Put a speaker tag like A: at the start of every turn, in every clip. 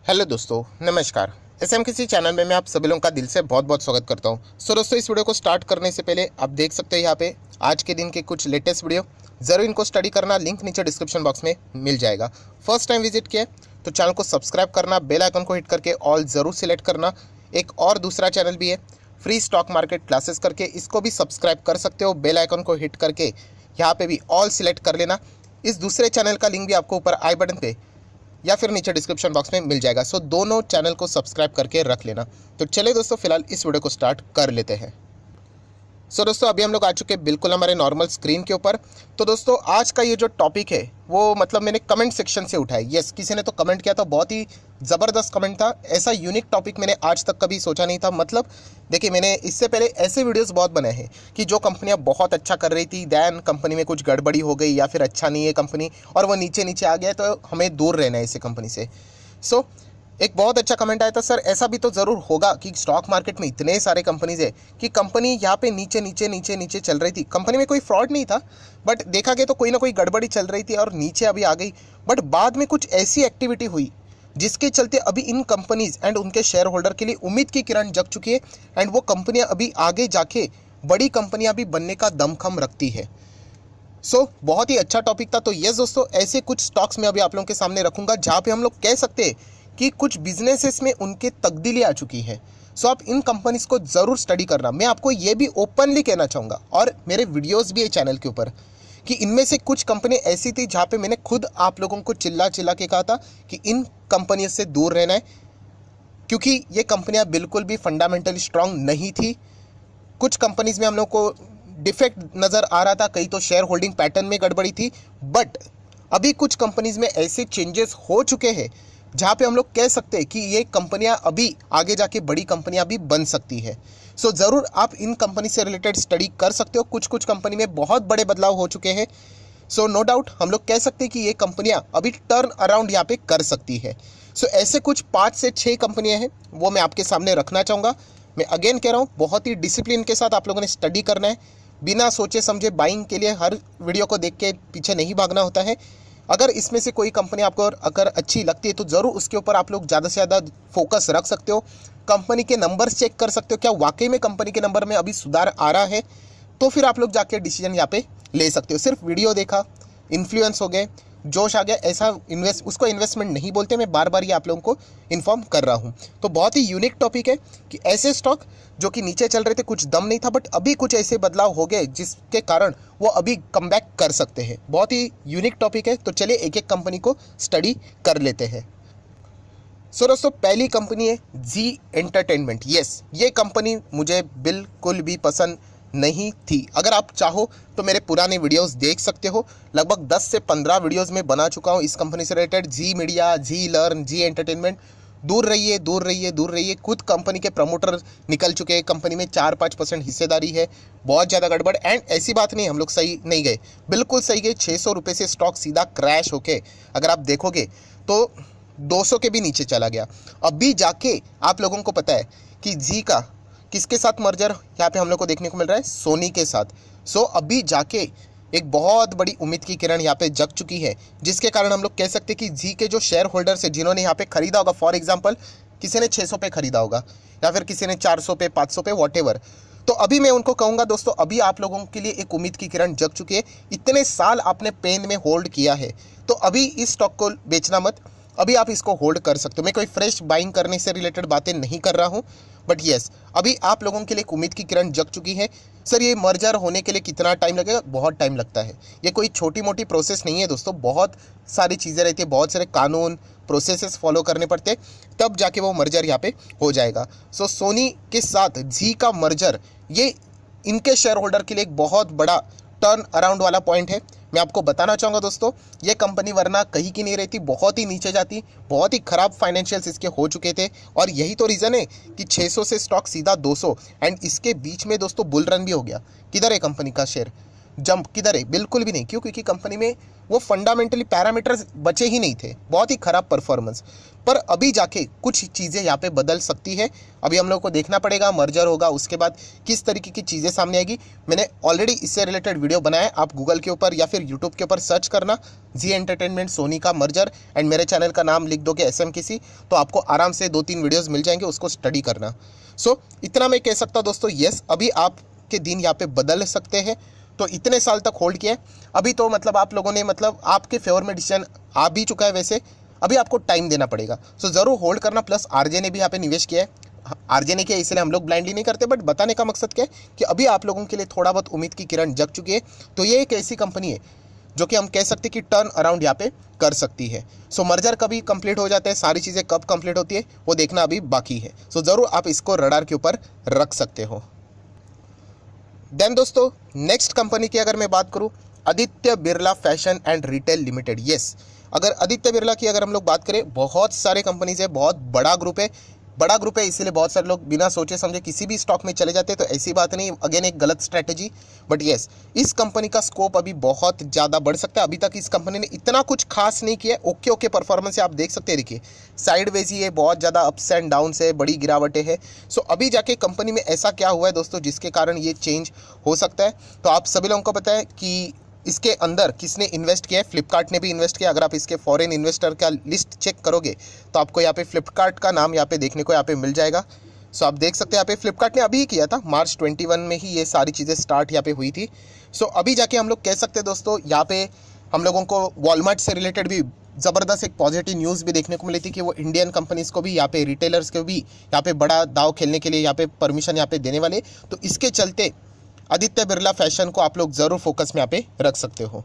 A: Hello दोस्तों, नमस्कार। SM channel में मैं आप सभी लोगों का दिल से बहुत बहुत स्वागत करता हूं। दोस्तों, इस वीडियो को स्टार्ट करने से पहले आप देख सकते हैं यहाँ पे आज के दिन के कुछ लेटेस्ट वीडियो। ज़रूर इनको स्टडी करना, लिंक नीचे डिस्क्रिप्शन बॉक्स में मिल जाएगा। फर्स्ट टाइम विजिट किया तो चैनल को सब्सक्राइब करना, बेल आइकन को हिट करके ऑल ज़रूर सिलेक्ट करना। एक और दूसरा चैनल भी है फ्री स्टॉक मार्केट क्लासेस करके, इसको भी सब्सक्राइब कर सकते हो। बेल आइकन को हिट करके यहाँ पे भी ऑल सिलेक्ट कर लेना। इस दूसरे चैनल का लिंक भी आपको ऊपर आई बटन पे या फिर नीचे डिस्क्रिप्शन बॉक्स में मिल जाएगा। सो दोनों चैनल को सब्सक्राइब करके रख लेना। तो चलिए दोस्तों, फिलहाल इस वीडियो को स्टार्ट कर लेते हैं। दोस्तों, अभी हम लोग आ चुके हैं बिल्कुल हमारे नॉर्मल स्क्रीन के ऊपर। तो दोस्तों, आज का ये जो टॉपिक है वो मतलब मैंने कमेंट सेक्शन से उठाया। यस, किसी ने तो कमेंट किया था, बहुत ही ज़बरदस्त कमेंट था। ऐसा यूनिक टॉपिक मैंने आज तक कभी सोचा नहीं था। मतलब देखिए, मैंने इससे पहले ऐसे वीडियोस बहुत बनाए हैं कि जो कंपनियां बहुत अच्छा कर रही थी, दैन कंपनी में कुछ गड़बड़ी हो गई या फिर अच्छा नहीं है कंपनी और वो नीचे नीचे आ गया, तो हमें दूर रहना है इसी कंपनी से। सो एक बहुत अच्छा कमेंट आया था, सर ऐसा भी तो ज़रूर होगा कि स्टॉक मार्केट में इतने सारे कंपनीज है कि कंपनी यहाँ पे नीचे नीचे नीचे नीचे चल रही थी, कंपनी में कोई फ्रॉड नहीं था, बट देखा गया तो कोई ना कोई गड़बड़ी चल रही थी और नीचे अभी आ गई। बट बाद में कुछ ऐसी एक्टिविटी हुई जिसके चलते अभी इन कंपनीज एंड उनके शेयर होल्डर के लिए उम्मीद की किरण जग चुकी है एंड वो कंपनियां अभी आगे जाके बड़ी कंपनियां भी बनने का दमखम रखती है। बहुत ही अच्छा टॉपिक था। तो यस दोस्तों, ऐसे कुछ स्टॉक्स में अभी आप लोगों के सामने रखूंगा जहां पे हम लोग कह सकते हैं कि कुछ बिजनेसेस में उनके तब्दीली आ चुकी है। आप इन कंपनीज को ज़रूर स्टडी करना। मैं आपको ये भी ओपनली कहना चाहूँगा और मेरे वीडियोस भी है चैनल के ऊपर कि इनमें से कुछ कंपनी ऐसी थी जहाँ पे मैंने खुद आप लोगों को चिल्ला चिल्ला के कहा था कि इन कंपनियों से दूर रहना है, क्योंकि ये कंपनियां बिल्कुल भी फंडामेंटली स्ट्रांग नहीं थी। कुछ कंपनीज में हम लोग को डिफेक्ट नज़र आ रहा था, कई तो शेयर होल्डिंग पैटर्न में गड़बड़ी थी। बट अभी कुछ कंपनीज में ऐसे चेंजेस हो चुके हैं जहाँ पे हम लोग कह सकते हैं कि ये कंपनियां अभी आगे जाके बड़ी कंपनियां भी बन सकती है। ज़रूर आप इन कंपनी से रिलेटेड स्टडी कर सकते हो। कुछ कुछ कंपनी में बहुत बड़े बदलाव हो चुके हैं। नो डाउट हम लोग कह सकते हैं कि ये कंपनियां अभी टर्न अराउंड यहाँ पे कर सकती है। ऐसे कुछ 5 से 6 कंपनियां हैं, वो मैं आपके सामने रखना चाहूँगा। मैं अगेन कह रहा हूँ, बहुत ही डिसिप्लिन के साथ आप लोगों ने स्टडी करना है। बिना सोचे समझे बाइंग के लिए हर वीडियो को देख के पीछे नहीं भागना होता है। अगर इसमें से कोई कंपनी आपको अगर अच्छी लगती है तो ज़रूर उसके ऊपर आप लोग ज़्यादा से ज़्यादा फोकस रख सकते हो। कंपनी के नंबर्स चेक कर सकते हो, क्या वाकई में कंपनी के नंबर में अभी सुधार आ रहा है, तो फिर आप लोग जाके डिसीजन यहाँ पे ले सकते हो। सिर्फ वीडियो देखा, इन्फ्लुएंस हो गए, जोश आ गया, ऐसा उसको इन्वेस्टमेंट नहीं बोलते। मैं बार बार ये आप लोगों को इन्फॉर्म कर रहा हूँ। तो बहुत ही यूनिक टॉपिक है कि ऐसे स्टॉक जो कि नीचे चल रहे थे, कुछ दम नहीं था, बट अभी कुछ ऐसे बदलाव हो गए जिसके कारण वो अभी कम बैक कर सकते हैं। बहुत ही यूनिक टॉपिक है। तो चलिए एक एक कंपनी को स्टडी कर लेते हैं। दोस्तों, पहली कंपनी है जी एंटरटेनमेंट। यस, ये कंपनी मुझे बिल्कुल भी पसंद नहीं थी। अगर आप चाहो तो मेरे पुराने वीडियोस देख सकते हो। लगभग 10 से 15 वीडियोस में बना चुका हूँ इस कंपनी से रिलेटेड। जी मीडिया, जी लर्न, जी एंटरटेनमेंट, दूर रहिए दूर रहिए दूर रहिए। खुद कंपनी के प्रमोटर निकल चुके हैं, कंपनी में 4-5% हिस्सेदारी है। बहुत ज़्यादा गड़बड़। एंड ऐसी बात नहीं हम लोग सही नहीं गए, बिल्कुल सही गए। 600 रुपये से स्टॉक सीधा क्रैश होके अगर आप देखोगे तो 200 के भी नीचे चला गया। अभी जाके आप लोगों को पता है कि जी का किसके साथ मर्जर यहाँ पे हम लोग को देखने को मिल रहा है, सोनी के साथ। अभी जाके एक बहुत बड़ी उम्मीद की किरण यहाँ पे जग चुकी है, जिसके कारण हम लोग कह सकते हैं कि जी के जो शेयर होल्डर्स है जिन्होंने यहाँ पे खरीदा होगा, फॉर एग्जांपल किसी ने 600 पे खरीदा होगा या फिर किसी ने 400 पे, 500 पे, वॉटेवर, तो अभी मैं उनको कहूँगा दोस्तों, अभी आप लोगों के लिए एक उम्मीद की किरण जग चुकी है। इतने साल आपने पेन में होल्ड किया है, तो अभी इस स्टॉक को बेचना मत, अभी आप इसको होल्ड कर सकते हो। मैं कोई फ्रेश बाइंग करने से रिलेटेड बातें नहीं कर रहा हूँ, बट यस, अभी आप लोगों के लिए एक उम्मीद की किरण जग चुकी है। सर ये मर्जर होने के लिए कितना टाइम लगेगा? बहुत टाइम लगता है। ये कोई छोटी मोटी प्रोसेस नहीं है दोस्तों, बहुत सारी चीज़ें रहती है, बहुत सारे कानून प्रोसेसेस फॉलो करने पड़ते हैं, तब जाके वो मर्जर यहाँ पे हो जाएगा। सोनी के साथ जी का मर्जर, ये इनके शेयर होल्डर के लिए एक बहुत बड़ा टर्न अराउंड वाला पॉइंट है। मैं आपको बताना चाहूँगा दोस्तों, ये कंपनी वरना कहीं की नहीं रहती, बहुत ही नीचे जाती, बहुत ही खराब फाइनेंशियल्स इसके हो चुके थे। और यही तो रीज़न है कि 600 से स्टॉक सीधा 200, एंड इसके बीच में दोस्तों बुल रन भी हो गया। किधर है कंपनी का शेयर? जंप किधर है, बिल्कुल भी नहीं। क्यों? क्योंकि कंपनी में वो फंडामेंटली पैरामीटर्स बचे ही नहीं थे, बहुत ही खराब परफॉर्मेंस। पर अभी जाके कुछ चीज़ें यहाँ पे बदल सकती है। अभी हम लोग को देखना पड़ेगा, मर्जर होगा, उसके बाद किस तरीके की चीज़ें सामने आएगी। मैंने ऑलरेडी इससे रिलेटेड वीडियो बनाया है, आप गूगल के ऊपर या फिर यूट्यूब के ऊपर सर्च करना जी एंटरटेनमेंट सोनी का मर्जर, एंड मेरे चैनल का नाम लिख दोगे SMKC, तो आपको आराम से 2-3 वीडियोज़ मिल जाएंगे, उसको स्टडी करना। सो इतना मैं कह सकता हूँ दोस्तों, येस अभी आपके दिन यहाँ पे बदल सकते हैं। तो इतने साल तक होल्ड किया है, अभी तो मतलब आप लोगों ने मतलब आपके फेवर में डिसीजन आ भी चुका है, वैसे अभी आपको टाइम देना पड़ेगा। सो ज़रूर होल्ड करना। प्लस आरजे ने भी यहाँ पे निवेश किया है, आरजे ने किया इसलिए हम लोग ब्लाइंडली नहीं करते, बट बताने का मकसद क्या है कि अभी आप लोगों के लिए थोड़ा बहुत उम्मीद की किरण जग चुकी है। तो ये एक ऐसी कंपनी है जो कि हम कह सकते हैं कि टर्न अराउंड यहाँ पे कर सकती है। सो मर्जर कभी कंप्लीट हो जाता है, सारी चीज़ें कब कंप्लीट होती है वो देखना अभी बाकी है। सो ज़रूर आप इसको रडार के ऊपर रख सकते हो। देन दोस्तों नेक्स्ट कंपनी की अगर मैं बात करूं, Aditya Birla fashion and retail limited. Yes, अगर आदित्य बिरला की अगर हम लोग बात करें, बहुत सारे कंपनीज है, बहुत बड़ा ग्रुप है, इसीलिए बहुत सारे लोग बिना सोचे समझे किसी भी स्टॉक में चले जाते हैं। तो ऐसी बात नहीं, अगेन एक गलत स्ट्रैटेजी। बट येस, इस कंपनी का स्कोप अभी बहुत ज़्यादा बढ़ सकता है। अभी तक इस कंपनी ने इतना कुछ खास नहीं किया, ओके परफॉर्मेंस है, आप देख सकते हैं। देखिए साइडवेज ही है, बहुत ज़्यादा अप्स एंड डाउन है, बड़ी गिरावटें हैं। सो अभी जाके कंपनी में ऐसा क्या हुआ है दोस्तों जिसके कारण ये चेंज हो सकता है। तो आप सभी लोगों को पता है कि इसके अंदर किसने इन्वेस्ट किया है, फ्लिपकार्ट ने भी इन्वेस्ट किया। अगर आप इसके फॉरेन इन्वेस्टर का लिस्ट चेक करोगे तो आपको यहाँ पे फ्लिपकार्ट का नाम यहाँ पे देखने को यहाँ पे मिल जाएगा। सो आप देख सकते हैं यहाँ पे फ्लिपकार्ट ने अभी ही किया था, मार्च 21 में ही ये सारी चीज़ें स्टार्ट यहाँ पे हुई थी। सो अभी जाके हम लोग कह सकते हैं दोस्तों, यहाँ पे हम लोगों को वॉलमार्ट से रिलेटेड भी ज़बरदस्त एक पॉजिटिव न्यूज़ भी देखने को मिली थी कि वो इंडियन कंपनीज़ को भी यहाँ पे रिटेलर्स को भी यहाँ पे बड़ा दाव खेलने के लिए यहाँ पे परमिशन यहाँ पे देने वाले। तो इसके चलते आदित्य बिरला फैशन को आप लोग ज़रूर फोकस में यहाँ पे रख सकते हो।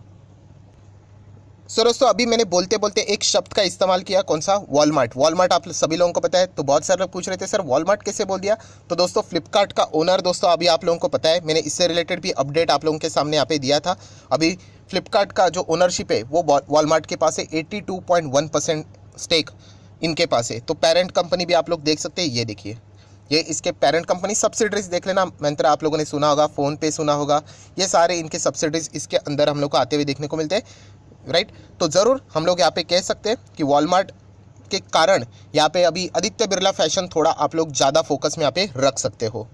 A: सो दोस्तों अभी मैंने बोलते बोलते एक शब्द का इस्तेमाल किया, कौन सा? वॉलमार्ट आप सभी लोगों को पता है। तो बहुत सारे लोग पूछ रहे थे सर वॉलमार्ट कैसे बोल दिया। तो दोस्तों फ्लिपकार्ट का ओनर दोस्तों अभी आप लोगों को पता है, मैंने इससे रिलेटेड भी अपडेट आप लोगों के सामने यहाँ पे दिया था। अभी फ्लिपकार्ट का जो ओनरशिप है वो वॉलमार्ट के पास है, 82.1% स्टेक इनके पास है। तो पेरेंट कंपनी भी आप लोग देख सकते हैं, ये देखिए, ये इसके पेरेंट कंपनी। सब्सिडरीज देख लेना, मंत्रा आप लोगों ने सुना होगा, फ़ोन पे सुना होगा, ये सारे इनके सब्सिडरीज इसके अंदर हम लोग को आते हुए देखने को मिलते हैं, राइट। तो ज़रूर हम लोग यहाँ पे कह सकते हैं कि वॉलमार्ट के कारण यहाँ पे अभी आदित्य बिरला फैशन थोड़ा आप लोग ज़्यादा फोकस में यहाँ पे रख सकते हो।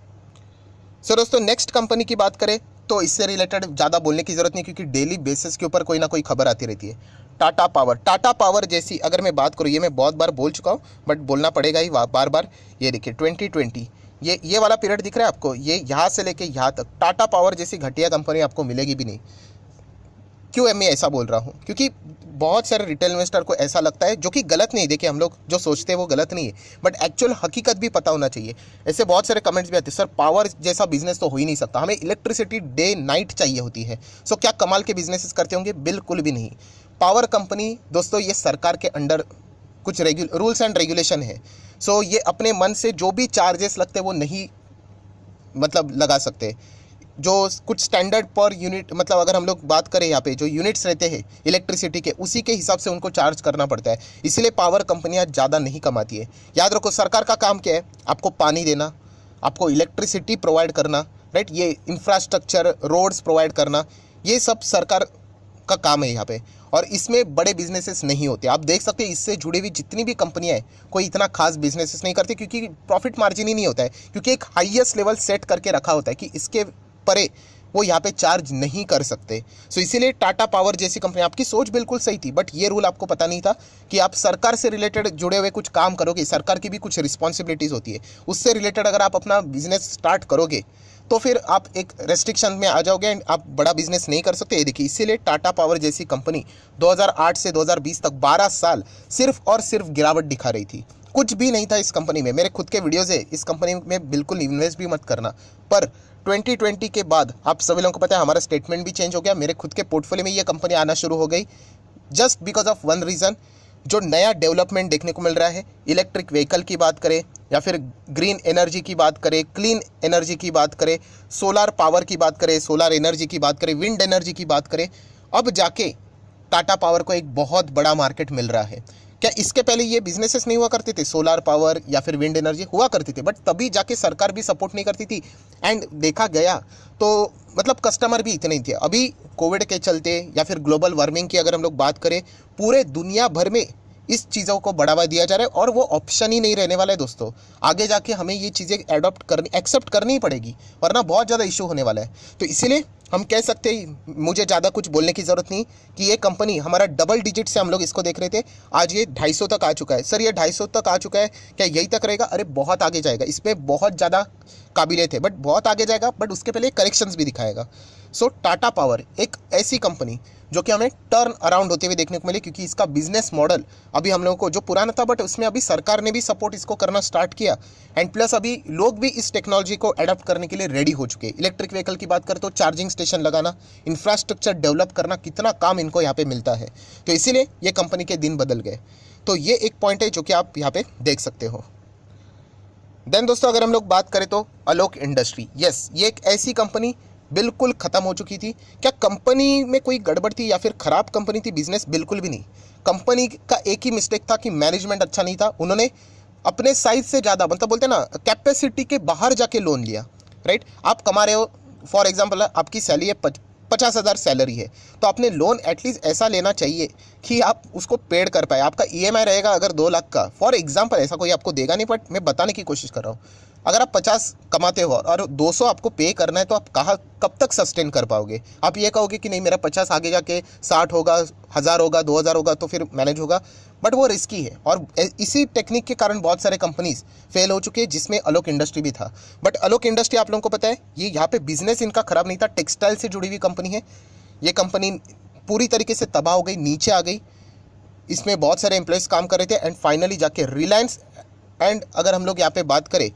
A: सो दोस्तों नेक्स्ट कंपनी की बात करें तो इससे रिलेटेड ज़्यादा बोलने की ज़रूरत नहीं, क्योंकि डेली बेसिस के ऊपर कोई ना कोई खबर आती रहती है। टाटा पावर जैसी अगर मैं बात करूँ, ये मैं बहुत बार बोल चुका हूँ बट बोलना पड़ेगा ही बार बार। ये देखिए 2020 ये वाला पीरियड दिख रहा है आपको, ये यहाँ से लेके यहाँ तक टाटा पावर जैसी घटिया कंपनी आपको मिलेगी भी नहीं। क्यों मैं ऐसा बोल रहा हूँ? क्योंकि बहुत सारे रिटेल इन्वेस्टर को ऐसा लगता है, जो कि गलत नहीं। देखिए हम लोग जो सोचते हैं वो गलत नहीं है, बट एक्चुअल हकीकत भी पता होना चाहिए। ऐसे बहुत सारे कमेंट्स भी आते हैं, सर पावर जैसा बिजनेस तो हो ही नहीं सकता, हमें इलेक्ट्रिसिटी डे नाइट चाहिए होती है। सो क्या कमाल के बिजनेसेस करते होंगे? बिल्कुल भी नहीं। पावर कंपनी दोस्तों ये सरकार के अंडर कुछ रूल्स एंड रेगुलेशन है। सो ये अपने मन से जो भी चार्जेस लगते हैं वो नहीं मतलब लगा सकते। जो कुछ स्टैंडर्ड पर यूनिट, मतलब अगर हम लोग बात करें यहाँ पे जो यूनिट्स रहते हैं इलेक्ट्रिसिटी के, उसी के हिसाब से उनको चार्ज करना पड़ता है। इसलिए पावर कंपनियाँ ज़्यादा नहीं कमाती है। याद रखो सरकार का काम क्या है? आपको पानी देना, आपको इलेक्ट्रिसिटी प्रोवाइड करना, राइट। ये इंफ्रास्ट्रक्चर रोड्स प्रोवाइड करना, ये सब सरकार का काम है यहाँ पे। और इसमें बड़े बिजनेसेस नहीं होते। आप देख सकते हैं इससे जुड़ी हुई जितनी भी कंपनियां हैं, कोई इतना खास बिजनेसेस नहीं करती, क्योंकि प्रॉफिट मार्जिन ही नहीं होता है, क्योंकि एक हाईएस्ट लेवल सेट करके रखा होता है कि इसके परे वो यहाँ पे चार्ज नहीं कर सकते। सो इसीलिए टाटा पावर जैसी कंपनी, आपकी सोच बिल्कुल सही थी, बट ये रूल आपको पता नहीं था कि आप सरकार से रिलेटेड जुड़े हुए कुछ काम करोगे, सरकार की भी कुछ रिस्पॉन्सिबिलिटीज़ होती है, उससे रिलेटेड अगर आप अपना बिजनेस स्टार्ट करोगे तो फिर आप एक रेस्ट्रिक्शन में आ जाओगे एंड आप बड़ा बिजनेस नहीं कर सकते। ये देखिए, इसीलिए टाटा पावर जैसी कंपनी 2008 से 2020 तक 12 साल सिर्फ और सिर्फ गिरावट दिखा रही थी। कुछ भी नहीं था इस कंपनी में। मेरे खुद के वीडियोज़ है, इस कंपनी में बिल्कुल इन्वेस्ट भी मत करना। पर 2020 के बाद आप सभी लोगों को पता है हमारा स्टेटमेंट भी चेंज हो गया। मेरे खुद के पोर्टफोलियो में ये कंपनी आना शुरू हो गई, just because of one reason, जो नया डेवलपमेंट देखने को मिल रहा है। इलेक्ट्रिक व्हीकल की बात करें या फिर ग्रीन एनर्जी की बात करें, क्लीन एनर्जी की बात करें, सोलार पावर की बात करें, सोलार एनर्जी की बात करें, विंड एनर्जी की बात करें, अब जाके टाटा पावर को एक बहुत बड़ा मार्केट मिल रहा है। क्या इसके पहले ये बिजनेसेस नहीं हुआ करते थे? सोलार पावर या फिर विंड एनर्जी हुआ करते थे, बट तभी जाके सरकार भी सपोर्ट नहीं करती थी। एंड देखा गया तो मतलब कस्टमर भी इतने ही थे। अभी कोविड के चलते या फिर ग्लोबल वार्मिंग की अगर हम लोग बात करें, पूरे दुनिया भर में इस चीज़ों को बढ़ावा दिया जा रहा है और वो ऑप्शन ही नहीं रहने वाला है दोस्तों। आगे जाके हमें ये चीज़ें एक्सेप्ट करनी ही पड़ेगी, वरना बहुत ज़्यादा इशू होने वाला है। तो इसीलिए हम कह सकते हैं, मुझे ज़्यादा कुछ बोलने की ज़रूरत नहीं, कि ये कंपनी हमारा डबल डिजिट से हम लोग इसको देख रहे थे, आज ये 250 तक आ चुका है। सर ये 250 तक आ चुका है, क्या यही तक रहेगा? अरे बहुत आगे जाएगा, इसमें बहुत ज़्यादा काबिलियत है, बट बहुत आगे जाएगा, बट उसके पहले करेक्शंस भी दिखाएगा। सो टाटा पावर एक ऐसी कंपनी जो कि हमें टर्न अराउंड होते हुए देखने को मिले, क्योंकि इसका बिजनेस मॉडल अभी हम लोगों को जो पुराना था, बट उसमें अभी सरकार ने भी सपोर्ट इसको करना स्टार्ट किया। एंड प्लस अभी लोग भी इस टेक्नोलॉजी को अडॉप्ट करने के लिए रेडी हो चुके हैं। इलेक्ट्रिक व्हीकल की बात करें तो चार्जिंग स्टेशन लगाना, इंफ्रास्ट्रक्चर डेवलप करना, कितना काम इनको यहाँ पे मिलता है। तो इसीलिए ये कंपनी के दिन बदल गए। तो ये एक पॉइंट है जो कि आप यहाँ पे देख सकते हो। देन दोस्तों अगर हम लोग बात करें तो आलोक इंडस्ट्री, यस ये एक ऐसी कंपनी बिल्कुल ख़त्म हो चुकी थी। क्या कंपनी में कोई गड़बड़ थी या फिर ख़राब कंपनी थी? बिजनेस बिल्कुल भी नहीं। कंपनी का एक ही मिस्टेक था कि मैनेजमेंट अच्छा नहीं था। उन्होंने अपने साइज से ज़्यादा, मतलब बोलते हैं ना, कैपेसिटी के बाहर जाके लोन लिया। राइट, आप कमा रहे हो, फॉर एग्जाम्पल आपकी सैलरी है 50,000 सैलरी है, तो आपने लोन एटलीस्ट ऐसा लेना चाहिए कि आप उसको पेड कर पाए। आपका ईएमआई रहेगा अगर 2 लाख का, फॉर एग्जांपल, ऐसा कोई आपको देगा नहीं, बट मैं बताने की कोशिश कर रहा हूँ। अगर आप 50 कमाते हो और 200 आपको पे करना है, तो आप कब तक सस्टेन कर पाओगे? आप ये कहोगे कि नहीं मेरा 50 आगे जाके 60 होगा, 1000 होगा, 2000 होगा, तो फिर मैनेज होगा, बट वो रिस्की है। और इसी टेक्निक के कारण बहुत सारे कंपनीज फेल हो चुके हैं, जिसमें आलोक इंडस्ट्री भी था। बट आलोक इंडस्ट्री आप लोगों को पता है, ये यहाँ पे बिजनेस इनका खराब नहीं था, टेक्सटाइल से जुड़ी हुई कंपनी है। ये कंपनी पूरी तरीके से तबाह हो गई, नीचे आ गई। इसमें बहुत सारे एम्प्लॉयज़ काम कर रहे थे एंड फाइनली जाके रिलायंस एंड अगर हम लोग यहाँ पे बात करें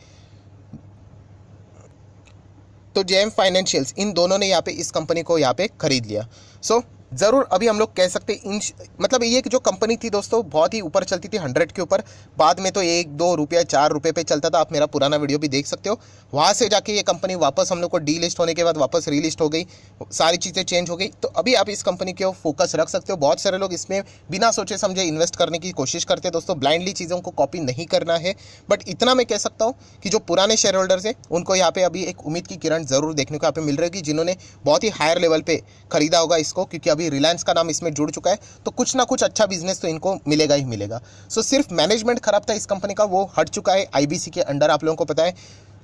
A: तो जेएम फाइनेंशियल्स, इन दोनों ने यहाँ पे इस कंपनी को यहाँ पे खरीद लिया। सो ज़रूर अभी हम लोग कह सकते हैं मतलब ये जो कंपनी थी दोस्तों बहुत ही ऊपर चलती थी, 100 के ऊपर। बाद में तो 1-2 रुपया 4 रुपये पे चलता था। आप मेरा पुराना वीडियो भी देख सकते हो। वहाँ से जाके ये कंपनी वापस हम लोग को डी लिस्ट होने के बाद वापस रीलिस्ट हो गई, सारी चीज़ें चेंज हो गई। तो अभी आप इस कंपनी के फोकस रख सकते हो। बहुत सारे लोग इसमें बिना सोचे समझे इन्वेस्ट करने की कोशिश करते हैं दोस्तों। ब्लाइंडली चीज़ों को कॉपी नहीं करना है। बट इतना मैं कह सकता हूँ कि जो पुराने शेयर होल्डर्स हैं उनको यहाँ पे अभी एक उम्मीद की किरण ज़रूर देखने को यहाँ पे मिल रही है, जिन्होंने बहुत ही हायर लेवल पे खरीदा होगा इसको, क्योंकि अभी रिलायंस का नाम इसमें जुड़ चुका है, तो कुछ ना कुछ अच्छा बिजनेस तो इनको मिलेगा ही मिलेगा। सो सिर्फ मैनेजमेंट खराब था इस कंपनी का, वो हट चुका है आईबीसी के अंडर। आप लोगों को पता है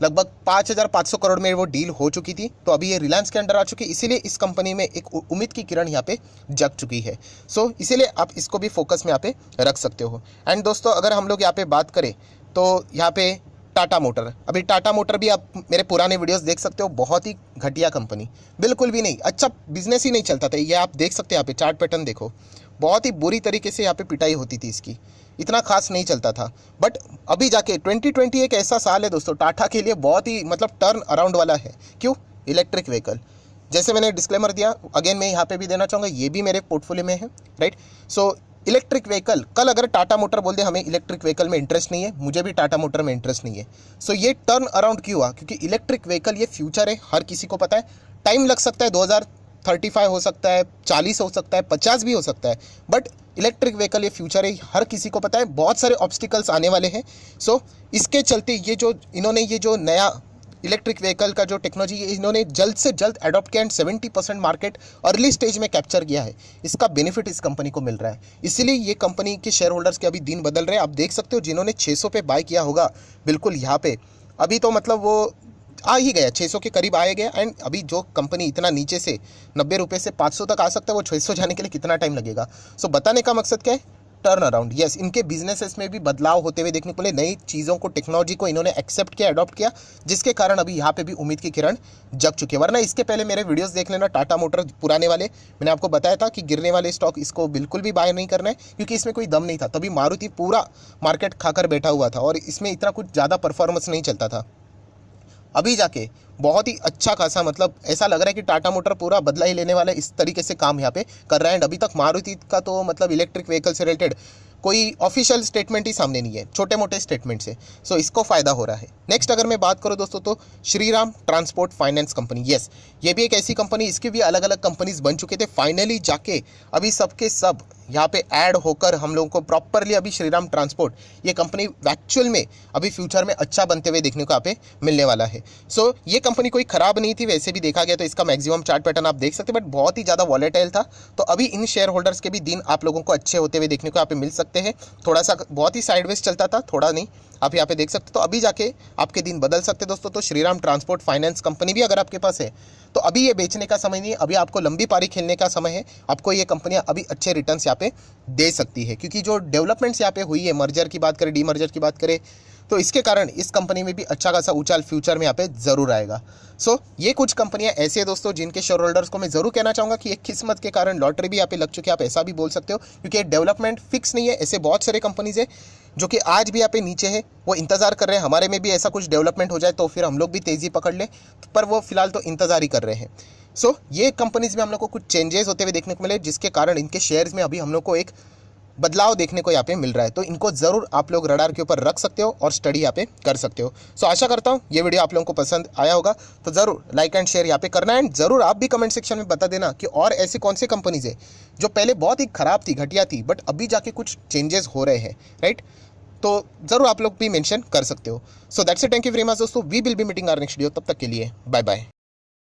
A: लगभग 5500 करोड़ में वो डील हो चुकी थी, तो अभी ये रिलायंस के अंडर आ चुकी है। इसीलिए इस कंपनी में एक उम्मीद की किरण यहाँ पे जग चुकी है। सो इसीलिए आप इसको भी फोकस में यहाँ पे रख सकते हो। एंड दोस्तों अगर हम लोग यहाँ पे बात करें तो यहाँ पे टाटा मोटर, अभी टाटा मोटर भी आप मेरे पुराने वीडियोस देख सकते हो, बहुत ही घटिया कंपनी, बिल्कुल भी नहीं, अच्छा बिजनेस ही नहीं चलता था। ये आप देख सकते हैं, यहाँ पे चार्ट पैटर्न देखो, बहुत ही बुरी तरीके से यहाँ पे पिटाई होती थी इसकी, इतना खास नहीं चलता था। बट अभी जाके 2020 एक ऐसा साल है दोस्तों टाटा के लिए, बहुत ही मतलब टर्न अराउंड वाला है। क्यों? इलेक्ट्रिक व्हीकल, जैसे मैंने डिस्क्लेमर दिया, अगेन मैं यहाँ पे भी देना चाहूँगा, ये भी मेरे पोर्टफोलियो में है। राइट, सो इलेक्ट्रिक व्हीकल, कल अगर टाटा मोटर बोल दे हमें इलेक्ट्रिक व्हीकल में इंटरेस्ट नहीं है, मुझे भी टाटा मोटर में इंटरेस्ट नहीं है। सो ये टर्न अराउंड क्यों हुआ? क्योंकि इलेक्ट्रिक व्हीकल ये फ्यूचर है, हर किसी को पता है। टाइम लग सकता है, 2035 हो सकता है, 40 हो सकता है, 50 भी हो सकता है, बट इलेक्ट्रिक व्हीकल ये फ्यूचर है, हर किसी को पता है। बहुत सारे ऑब्स्टिकल्स आने वाले हैं। सो इसके चलते ये जो इन्होंने ये जो नया इलेक्ट्रिक व्हीकल का जो टेक्नोलॉजी इन्होंने जल्द से जल्द अडॉप्ट किया एंड 70% मार्केट अर्ली स्टेज में कैप्चर किया है। इसका बेनिफिट इस कंपनी को मिल रहा है, इसीलिए ये कंपनी के शेयर होल्डर्स के अभी दिन बदल रहे हैं। आप देख सकते हो जिन्होंने 600 पे बाय किया होगा, बिल्कुल यहाँ पे अभी तो मतलब वो आ ही गया, 600 के करीब आया गया। एंड अभी जो कंपनी इतना नीचे से 90 रुपये से 500 तक आ सकता है, वो 600 जाने के लिए कितना टाइम लगेगा? सो बताने का मकसद क्या है? Turn around. यस, इनके बिजनेसेस में भी बदलाव होते हुए देखने को मिले, नई चीज़ों को, टेक्नोलॉजी को इन्होंने एक्सेप्ट किया, अडॉप्ट किया, जिसके कारण अभी यहाँ पे भी उम्मीद की किरण जग चुकी है। वरना इसके पहले मेरे वीडियोस देख लेना, टाटा मोटर पुराने वाले, मैंने आपको बताया था कि गिरने वाले स्टॉक इसको बिल्कुल भी बाय नहीं करना है, क्योंकि इसमें कोई दम नहीं था। तभी मारुति पूरा मार्केट खाकर बैठा हुआ था और इसमें इतना कुछ ज़्यादा परफॉर्मेंस नहीं चलता था। अभी जाके बहुत ही अच्छा खासा, मतलब ऐसा लग रहा है कि टाटा मोटर पूरा बदला ही लेने वाला है, इस तरीके से काम यहाँ पे कर रहा है। एंड अभी तक मारुति का तो मतलब इलेक्ट्रिक व्हीकल से रिलेटेड कोई ऑफिशियल स्टेटमेंट ही सामने नहीं है, छोटे मोटे स्टेटमेंट से। सो इसको फ़ायदा हो रहा है। नेक्स्ट अगर मैं बात करूँ दोस्तों तो Shriram transport finance company, yes ये भी एक ऐसी कंपनी, इसकी भी अलग अलग कंपनीज बन चुके थे, फाइनली जाके अभी सबके सब यहाँ पे ऐड होकर हम लोगों को प्रॉपरली अभी श्रीराम ट्रांसपोर्ट ये कंपनी एक्चुअल में अभी फ्यूचर में अच्छा बनते हुए देखने को यहाँ पे मिलने वाला है। सो ये कंपनी कोई खराब नहीं थी, वैसे भी देखा गया तो इसका मैक्सिमम चार्ट पैटर्न आप देख सकते हैं, बट बहुत ही ज़्यादा वॉलेटाइल था। तो अभी इन शेयर होल्डर्स के भी दिन आप लोगों को अच्छे होते हुए देखने को यहाँ पे मिल सकते हैं। थोड़ा सा बहुत ही साइडवेज चलता था, थोड़ा नहीं, आप यहाँ पे देख सकते हो। तो अभी जाके आपके दिन बदल सकते हैं दोस्तों। तो श्रीराम ट्रांसपोर्ट फाइनेंस कंपनी भी अगर आपके पास है तो अभी ये बेचने का समय नहीं है, अभी आपको लंबी पारी खेलने का समय है। आपको ये कंपनियां अभी अच्छे रिटर्न्स यहाँ पे दे सकती है, क्योंकि जो डेवलपमेंट्स यहाँ पे हुई है, मर्जर की बात करें, डीमर्जर की बात करें, तो इसके कारण इस कंपनी में भी अच्छा खासा उछाल फ्यूचर में यहाँ पे जरूर आएगा। सो ये कुछ कंपनियां ऐसे हैं दोस्तों जिनके शेयर होल्डर्स को मैं जरूर कहना चाहूँगा कि एक किस्मत के कारण लॉटरी भी यहाँ पे लग चुकी है, आप ऐसा भी बोल सकते हो, क्योंकि डेवलपमेंट फिक्स नहीं है। ऐसे बहुत सारे कंपनीज है जो कि आज भी यहाँ पे नीचे है, वो इंतजार कर रहे हैं हमारे में भी ऐसा कुछ डेवलपमेंट हो जाए तो फिर हम लोग भी तेज़ी पकड़ लें, पर वो फिलहाल तो इंतजार ही कर रहे हैं। सो ये कंपनीज में हम लोग को कुछ चेंजेस होते हुए देखने को मिले, जिसके कारण इनके शेयर्स में अभी हम लोग को एक बदलाव देखने को यहाँ पे मिल रहा है। तो इनको ज़रूर आप लोग रडार के ऊपर रख सकते हो और स्टडी यहाँ पे कर सकते हो। सो आशा करता हूँ ये वीडियो आप लोगों को पसंद आया होगा, तो ज़रूर लाइक एंड शेयर यहाँ पे करना है। एंड ज़रूर आप भी कमेंट सेक्शन में बता देना कि और ऐसी कौन सी कंपनीज है जो पहले बहुत ही ख़राब थी, घटिया थी, बट अभी जाके कुछ चेंजेस हो रहे हैं, राइट। तो ज़रूर आप लोग भी मेंशन कर सकते हो। So that's it, thank you very much दोस्तों, we will be meeting our next video. तब तक के लिए बाय बाय।